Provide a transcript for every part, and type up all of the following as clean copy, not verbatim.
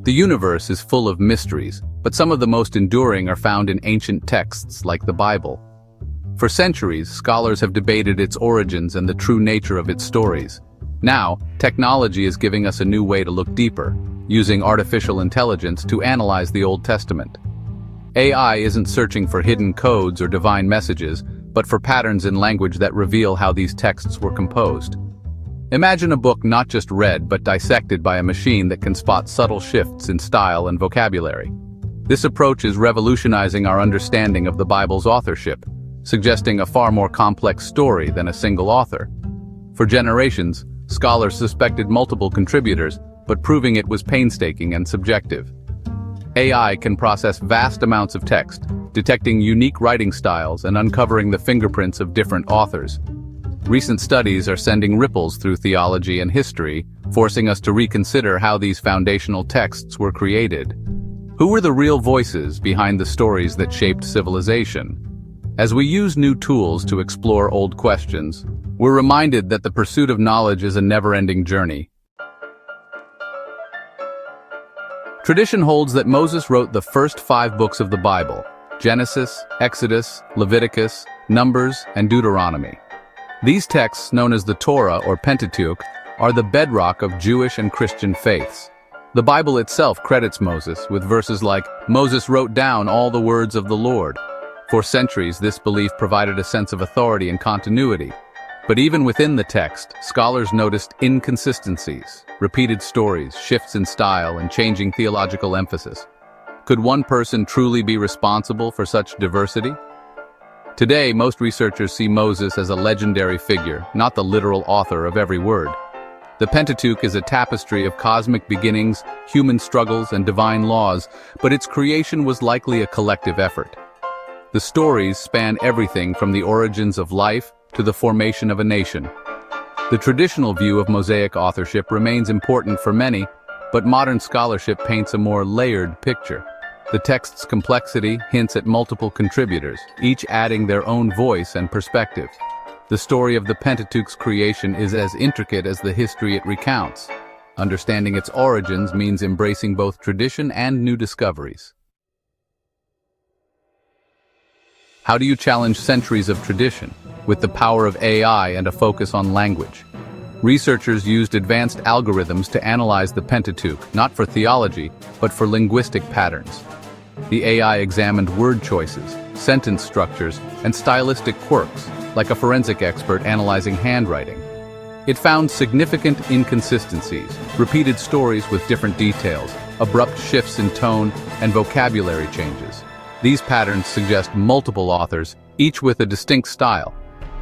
The universe is full of mysteries, but some of the most enduring are found in ancient texts like the Bible. For centuries, scholars have debated its origins and the true nature of its stories. Now, technology is giving us a new way to look deeper, using artificial intelligence to analyze the Old Testament. AI isn't searching for hidden codes or divine messages, but for patterns in language that reveal how these texts were composed. Imagine a book not just read but dissected by a machine that can spot subtle shifts in style and vocabulary. This approach is revolutionizing our understanding of the Bible's authorship, suggesting a far more complex story than a single author. For generations, scholars suspected multiple contributors, but proving it was painstaking and subjective. AI can process vast amounts of text, detecting unique writing styles and uncovering the fingerprints of different authors. Recent studies are sending ripples through theology and history, forcing us to reconsider how these foundational texts were created. Who were the real voices behind the stories that shaped civilization? As we use new tools to explore old questions, we're reminded that the pursuit of knowledge is a never-ending journey. Tradition holds that Moses wrote the first 5 books of the Bible: Genesis, Exodus, Leviticus, Numbers, and Deuteronomy. These texts, known as the Torah or Pentateuch, are the bedrock of Jewish and Christian faiths. The Bible itself credits Moses with verses like, "Moses wrote down all the words of the Lord." For centuries, this belief provided a sense of authority and continuity. But even within the text, scholars noticed inconsistencies, repeated stories, shifts in style, and changing theological emphasis. Could one person truly be responsible for such diversity? Today, most researchers see Moses as a legendary figure, not the literal author of every word. The Pentateuch is a tapestry of cosmic beginnings, human struggles, and divine laws, but its creation was likely a collective effort. The stories span everything from the origins of life to the formation of a nation. The traditional view of Mosaic authorship remains important for many, but modern scholarship paints a more layered picture. The text's complexity hints at multiple contributors, each adding their own voice and perspective. The story of the Pentateuch's creation is as intricate as the history it recounts. Understanding its origins means embracing both tradition and new discoveries. How do you challenge centuries of tradition with the power of AI and a focus on language? Researchers used advanced algorithms to analyze the Pentateuch, not for theology, but for linguistic patterns. The AI examined word choices, sentence structures, and stylistic quirks, like a forensic expert analyzing handwriting. It found significant inconsistencies, repeated stories with different details, abrupt shifts in tone, and vocabulary changes. These patterns suggest multiple authors, each with a distinct style.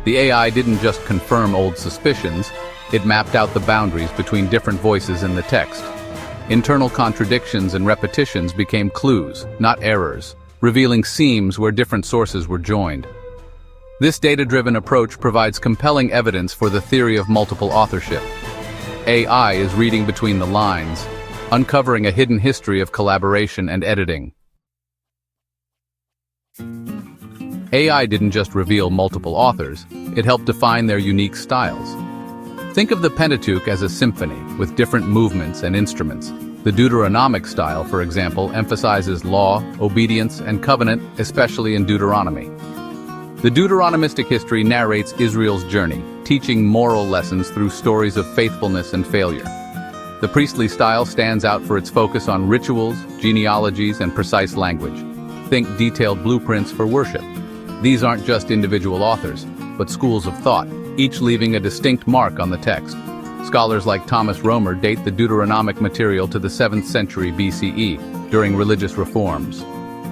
The AI didn't just confirm old suspicions, it mapped out the boundaries between different voices in the text. Internal contradictions and repetitions became clues, not errors, revealing seams where different sources were joined. This data-driven approach provides compelling evidence for the theory of multiple authorship. AI is reading between the lines, uncovering a hidden history of collaboration and editing. AI didn't just reveal multiple authors, it helped define their unique styles. Think of the Pentateuch as a symphony, with different movements and instruments. The Deuteronomic style, for example, emphasizes law, obedience, and covenant, especially in Deuteronomy. The Deuteronomistic history narrates Israel's journey, teaching moral lessons through stories of faithfulness and failure. The priestly style stands out for its focus on rituals, genealogies, and precise language. Think detailed blueprints for worship. These aren't just individual authors, but schools of thought, each leaving a distinct mark on the text. Scholars like Thomas Romer date the Deuteronomic material to the 7th century BCE, during religious reforms.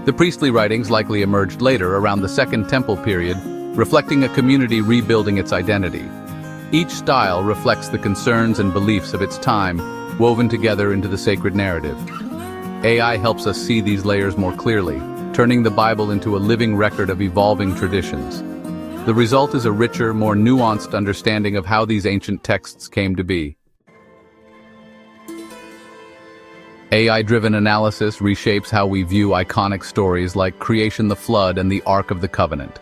The priestly writings likely emerged later, around the Second Temple period, reflecting a community rebuilding its identity. Each style reflects the concerns and beliefs of its time, woven together into the sacred narrative. AI helps us see these layers more clearly, turning the Bible into a living record of evolving traditions. The result is a richer, more nuanced understanding of how these ancient texts came to be. AI-driven analysis reshapes how we view iconic stories like Creation, the Flood, and the Ark of the Covenant.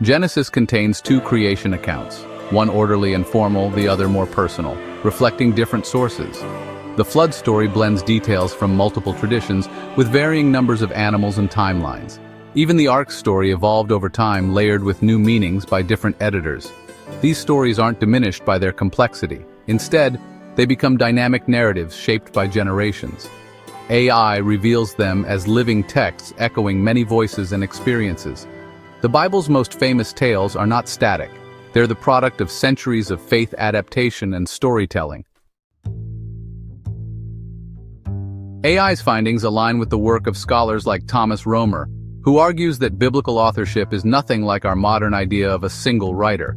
Genesis contains 2 creation accounts, one orderly and formal, the other more personal, reflecting different sources. The flood story blends details from multiple traditions with varying numbers of animals and timelines. Even the Ark story evolved over time, layered with new meanings by different editors. These stories aren't diminished by their complexity. Instead, they become dynamic narratives shaped by generations. AI reveals them as living texts echoing many voices and experiences. The Bible's most famous tales are not static. They're the product of centuries of faith adaptation and storytelling. AI's findings align with the work of scholars like Thomas Romer, who argues that biblical authorship is nothing like our modern idea of a single writer.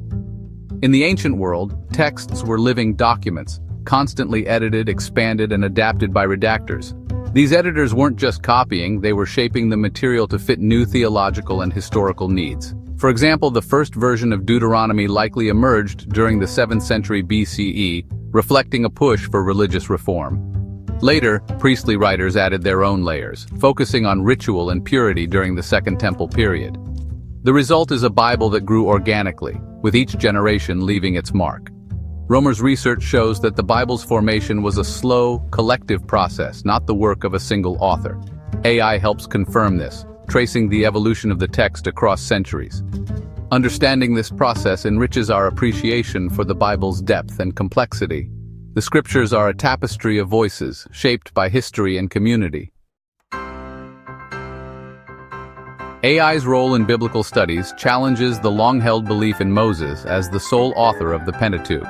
In the ancient world, texts were living documents, constantly edited, expanded, and adapted by redactors. These editors weren't just copying, they were shaping the material to fit new theological and historical needs. For example, the first version of Deuteronomy likely emerged during the 7th century BCE, reflecting a push for religious reform. Later, priestly writers added their own layers, focusing on ritual and purity during the Second Temple period. The result is a Bible that grew organically, with each generation leaving its mark. Romer's research shows that the Bible's formation was a slow, collective process, not the work of a single author. AI helps confirm this, tracing the evolution of the text across centuries. Understanding this process enriches our appreciation for the Bible's depth and complexity. The scriptures are a tapestry of voices, shaped by history and community. AI's role in biblical studies challenges the long-held belief in Moses as the sole author of the Pentateuch.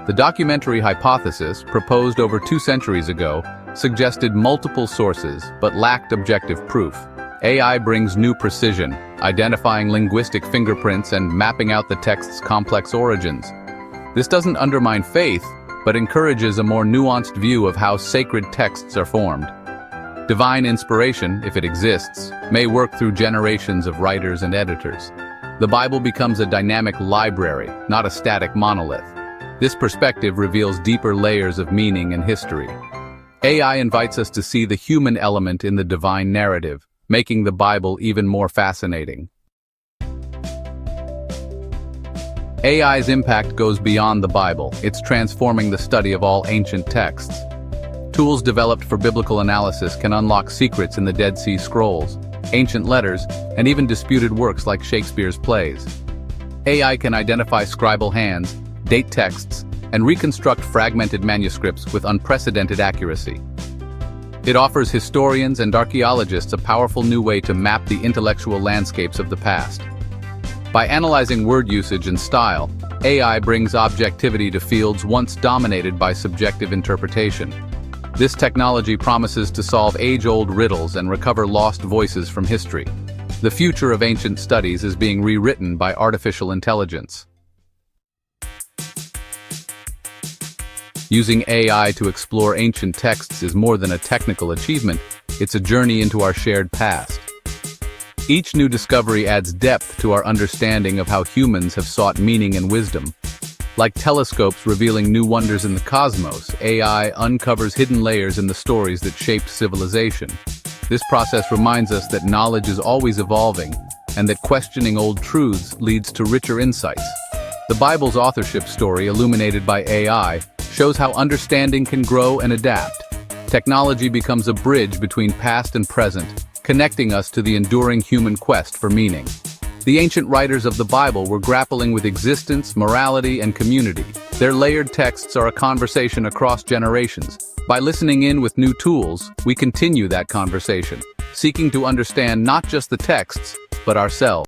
The documentary hypothesis, proposed over 2 centuries ago, suggested multiple sources but lacked objective proof. AI brings new precision, identifying linguistic fingerprints and mapping out the text's complex origins. This doesn't undermine faith, but encourages a more nuanced view of how sacred texts are formed. Divine inspiration, if it exists, may work through generations of writers and editors. The Bible becomes a dynamic library, not a static monolith. This perspective reveals deeper layers of meaning and history. AI invites us to see the human element in the divine narrative, making the Bible even more fascinating. AI's impact goes beyond the Bible. It's transforming the study of all ancient texts. Tools developed for biblical analysis can unlock secrets in the Dead Sea Scrolls, ancient letters, and even disputed works like Shakespeare's plays. AI can identify scribal hands, date texts, and reconstruct fragmented manuscripts with unprecedented accuracy. It offers historians and archaeologists a powerful new way to map the intellectual landscapes of the past. By analyzing word usage and style, AI brings objectivity to fields once dominated by subjective interpretation. This technology promises to solve age-old riddles and recover lost voices from history. The future of ancient studies is being rewritten by artificial intelligence. Using AI to explore ancient texts is more than a technical achievement, it's a journey into our shared past. Each new discovery adds depth to our understanding of how humans have sought meaning and wisdom. Like telescopes revealing new wonders in the cosmos, AI uncovers hidden layers in the stories that shaped civilization. This process reminds us that knowledge is always evolving, and that questioning old truths leads to richer insights. The Bible's authorship story, illuminated by AI, shows how understanding can grow and adapt. Technology becomes a bridge between past and present, connecting us to the enduring human quest for meaning. The ancient writers of the Bible were grappling with existence, morality, and community. Their layered texts are a conversation across generations. By listening in with new tools, we continue that conversation, seeking to understand not just the texts, but ourselves.